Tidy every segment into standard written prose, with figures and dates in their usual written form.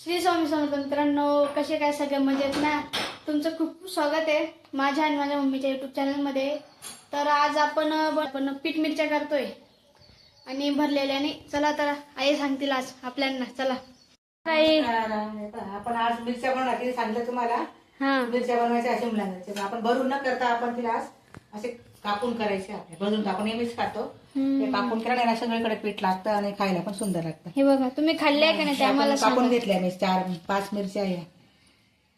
श्री स्वामी समर्थ मित्रांनो, कसे काय सगळे मजेत ना. तुमचं खूप खूप स्वागत आहे माझ्या आणि माझ्या मम्मीच्या यूट्यूब चॅनलमध्ये. तर आज आपण पीठ मिरच्या करतोय आणि भरलेल्याने. चला तर आई सांगतील आज आपल्याला. चला आई. आपण आज मिरच्या बनवणार ते सांगितलं तुम्हाला. हा, मिरच्या बनवायच्या शिमला मिरच्या आपण भरून न करता आपण तिला आज असे कापून करायचे. आपले भरून आपण नेहमीच खातो ते कापून केल्याने सगळीकडे पीठ लागतं आणि खायला पण सुंदर लागतं. हे बघा, तुम्ही खाल्ले का नाही ते आम्हाला कापून घेतल्या मी 4-5 मिरच्या आहे.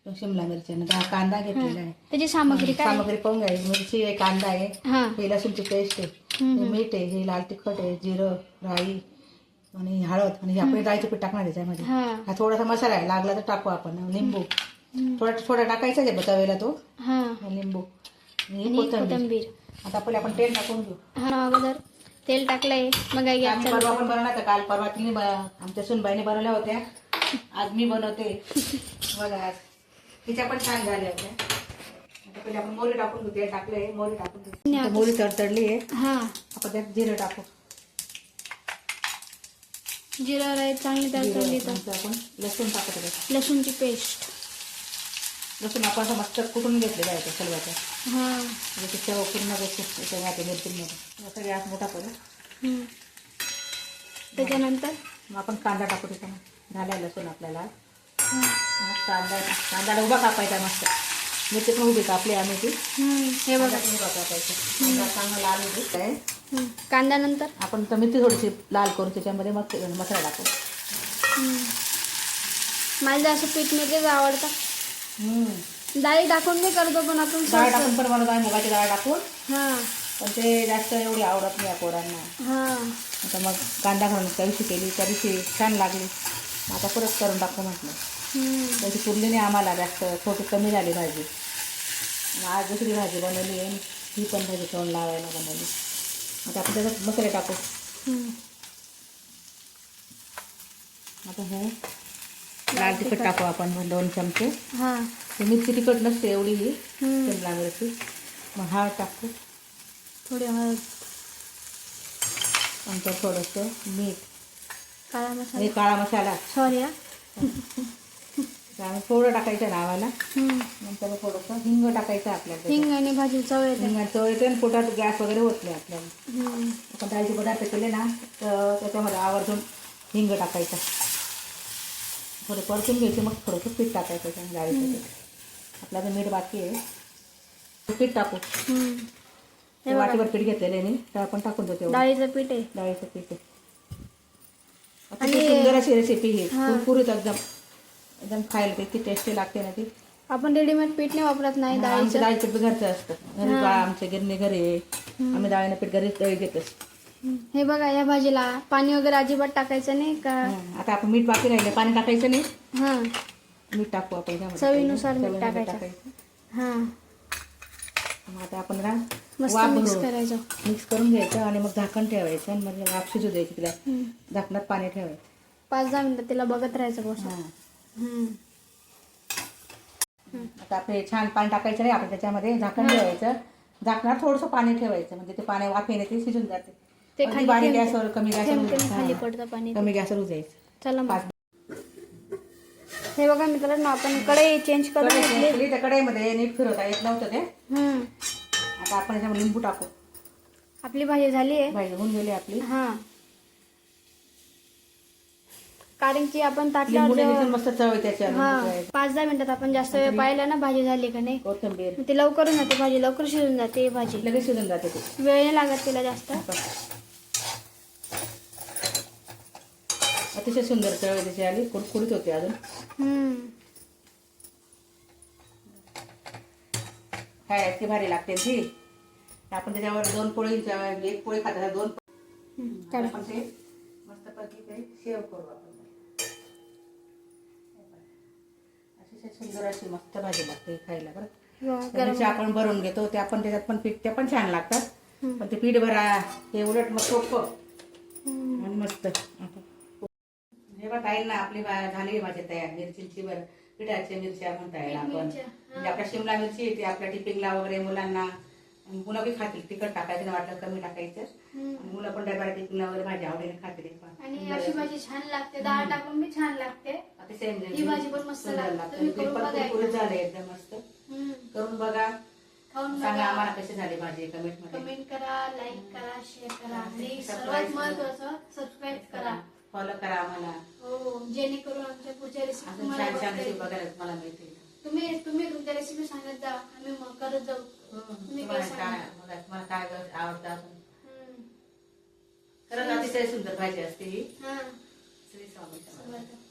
शिमला मिरच्या कांदा घेतलेला आहे. त्याची सामग्री काय? सामग्री पाहून घ्यायची. मिरची आहे, कांदा आहे, हा, हे लसूणची पेस्ट आहे, हे मीठ आहे, हे लाल तिखट आहे, जिरं, राई आणि हळद आणि हे आपण डाळीचं पीठ टाकणार त्याच्यामध्ये. हा थोडासा मसाला आहे, लागला तर टाकू आपण. लिंबू थोडा टाकायचा आहे तव्याला तो. हा, लिंबू आणि कोथिंबीर. आता पहिले आपण तेल टाकून घेऊ. हा, अगोदर तेल टाकलंय. मग आम्ही परवा पण बनवणार काल परवा तिने आमच्या सुनबाईने बनवल्या होत्या. आज मी बनवते बघा. आज तिच्या पण छान झाल्या होत्या. आता पहिले आपण मोहरी टाकून घेऊ. तेल टाकलंय, मोहरी टाकून घेऊ. मोहरी तडतडली आहे. हा, आपण त्यात जिरं टाकू. जिरा राई चांगली तडतडली तर नंतर आपण लसूण टाकू. त्याच्यात लसूणची पेस्ट. लसूण आपण असं मस्त कुटून घेतलेलं आहे सलवाचं. हा, म्हणजे चव पूर्ण गोष्टी मिरचीमध्ये सगळे आज मोठा करू. त्याच्यानंतर मग आपण कांदा टाकू. त्याच्यामध्ये झाला लसूण आपल्याला. कांदा उभा कापायचा मस्त. मिरची पण उभी कापली आम्ही ती. हे बघा, उभा कापायचा. कांदा चांगला लाल होत आहे. कांदा नंतर आपण तर मिरची थोडीशी लाल करू. त्याच्यामध्ये मग मसाला टाकू. मला जास्त पीठ मिरचीच आवडतं. डाळी टाकून नाही करतो पण आपण डाळ टाकून पण बनवतो आहे, मुगाची डाळ टाकून. हा, पण ते जास्त एवढी आवडत नाही या पोरांना. हा, आता मग कांदा घालून त्या दिवशी केली, त्या दिवशी छान लागली. आता परत करून टाकू म्हटलं. त्याची पुरली नाही आम्हाला जास्त, थोडी कमी झाली भाजी. आज दुसरी भाजी बनवली आहे, ही पण भाजी तोंड लावायला बनवली. आता आपण त्याच्यात मसाले टाकू. आता हे लाल तिखट टाकू आपण 2 चमचे. हा, मिरची तिखट नसते एवढी ही शिमला मिरची. मग हळद टाकू. थोडी हळद, नंतर थोडंसं मीठ. काळा मसाला, हे काळा मसाला सॉरी. थोडं टाकायचं नावाला. नंतर थोडंसं हिंग टाकायचं आपल्याला. हिंग आणि भाजी चव येते. हिंगाची चव येते आणि पोटात गॅस वगैरे होत नाही आपल्याला. आपण डाळीचे पदार्थ केले ना तर त्याच्यामध्ये आवर्जून हिंग टाकायचं. थोडं परतून घ्यायचे, मग थोडंसं पीठ टाकायचं त्या डाळीचं पीठ. आपल्याला मीठ बाकी आहे, पीठ टाकू. वाटीवर पीठ घेतलेलं आहे तर आपण टाकून देतो. डाळीचं पीठ आहे. डाळीचं पीठ आहे. अतिशय सुंदर अशी रेसिपी ही, कुरकुरीत एकदम खायला ती टेस्टी लागते ना ती. आपण रेडीमेड पीठ नाही वापरत नाही. आमचं डाळीचं पीठ घरचं असतं. घरी आमच्या गिरणी घरी आहे. आम्ही डाळीनं पीठ घरीच दळी घेतोच. हे बघा, या भाजीला पाणी वगैरे अजिबात टाकायचं नाही का. आता आपण मीठ बाकी राहिलं, पाणी टाकायचं नाही. हा, मीठ टाकू आपण त्यामध्ये. चवीनुसार मीठ टाकायचं. हा, मग आता आपण ना मस्त वाफ मिक्स भरू. करायचं. मिक्स करून घ्यायचं आणि मग झाकण ठेवायचं आणि मग वाफ शिजू द्यायची. तिला झाकणात पाणी ठेवायचं. 5-10 मिनिटं तिला बघत राहायचं बस. आता आपले छान पाणी टाकायचं नाही आपण त्याच्यामध्ये. झाकण ठेवायचं. झाकणात थोडंसं पाणी ठेवायचं म्हणजे ते पाणी वाफेने ते शिजून जाते. ते खाली बारीक गॅसवर कमी खाली गॅसवर पडतं पाणी. कमी गॅसवर उजायचं. चला मग. हे बघा मित्रांनो, आपण कढई चेंज करून घेतली. त्या कढईमध्ये नीट फिरवता येत नव्हतं ते. आता आपण याच्यामध्ये लिंबू टाकू. आपली भाजी झाली आहे. भाजी होऊन गेली आपली. हा, कारण की आपण ताटल्यावर लिंबूने मस्त चव येते त्याच्यावर. 5-10 मिनिटात आपण जास्त वेळ पाहिलं ना भाजी झाली का नाही. कोथिंबीर ती लवकर होऊन जाते भाजी, लवकर शिजून जाते भाजी. लगेच शिजून जाते ते. वेळ नाही लागत तिला जास्त. अतिशय सुंदर चव आहे त्याची आली. कुरकुरीत होते अजून. काय ती भारी लागते ती. आपण त्याच्यावर 2 पोळी, 1 पोळी खातात 2. आपण ते मस्त पैकी ते शेव करू आपण. अतिशय सुंदर अशी मस्त भाजी लागते खायला. बरं आपण भरून घेतो ते आपण त्याच्यात पण पीठ, ते पण छान लागतात. पण ते पीठ भरा हे उलट मग सोपं आणि मस्त. हे बघा ताई ना, आपली झाली भाजी तयार. मिरचीची पिठाची मिरच्या म्हणता येईल आपण. म्हणजे आपल्या शिमला मिरची येते आपल्या टिफिनला वगैरे मुलांना आणि मुलं बी खातील. तिखट टाकायचं नाही, वाटलं कमी टाकायचं. आणि मुलं पण डब्याला टिफिनला वगैरे भाजी आवडीने खातील. आणि अशी भाजी छान लागते, डाळ टाकून बी छान लागते. ही भाजी पण मस्त लागते. तुम्ही करून बघा एकदा. झाले एकदम मस्त. करून बघा, खाऊन सांगा बघा. आम्हाला कशी झाली भाजी कमेंट मध्ये. कमेंट करा, लाईक करा, शेअर करा आणि सर्वात महत्वाचं सबस्क्राईब करा. फॉलो करा आम्हाला. हो, जेणेकरून आमच्या पुढच्या रेसिपी अजून तुम्हाला छान छान बघता रेसिपी येतील. बघायला तुम्हाला मिळतील. तुम्ही तुमच्या रेसिपी सांगत जा, आम्ही मग करत जाऊ. तुम्ही काय सांगा. तुम्हाला काय आवडतं अजून. हम्म. खरंच अतिशय सुंदर भाजी असते ही. हा. श्री स्वामी समर्थ. समर्थ.